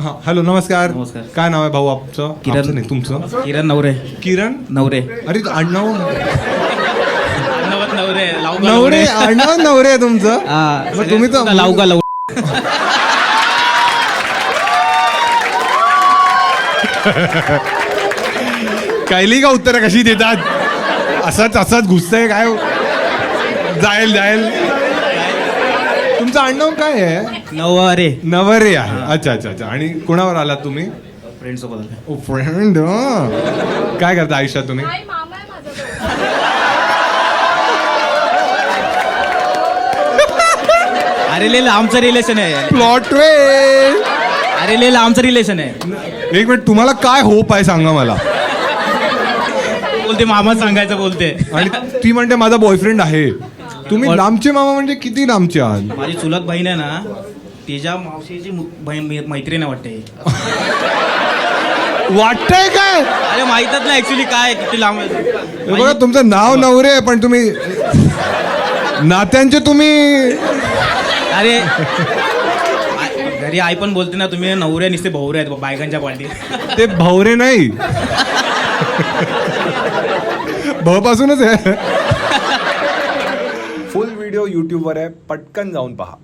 हा हॅलो नमस्कार. नमस्कार. काय नाव आहे भाऊ आपचं? किरण. आपचं नाही तुमचं. किरण नवरे. किरण नवरे. अरे आडनाव नवरे नवरे आडनाव नवरे आहे तुमचं. मग तुम्ही तर लावगा लाव. कायली का उत्तर कशी देतात? असाच घुसतंय काय? जाईल तुमचं आडनाव काय आहे? नवरे. नवरे आहे. अच्छा. आणि कुणावर आलात तुम्ही? फ्रेंड सोबत. ओ फ्रेंड. काय करता आयुष्यात तुम्ही? नाही, मामा आहे माझा तो. अरे ले आमचं रिलेशन आहे. Plot twist. अरे ले आमचं रिलेशन आहे. एक मिनिट, तुम्हाला काय होप आहे सांगा मला. बोलते मामा सांगायचं बोलते. आणि ती म्हणते माझा बॉयफ्रेंड आहे. तुम्ही लांबचे मामा म्हणजे किती लांबचे आहात? माझी चुलत बहीण आहे ना, तिच्या मावशीची मैत्रीण आहे वाटते. वाटतंय काय? अरे माहीतच नाही ऍक्च्युली काय किती लांब आहे. हे बघा, तुमचं नाव नवरे आहे पण तुम्ही नात्यांचे तुम्ही. अरे घरी आई पण बोलते ना, तुम्ही नवरे नुसते भवरे आहेत बायकांच्या पार्टीत. ते भवरे नाही, भ पासूनच आहे. फुल व्हिडिओ यूट्यूबवर आहे, पटकन जाऊन पहा.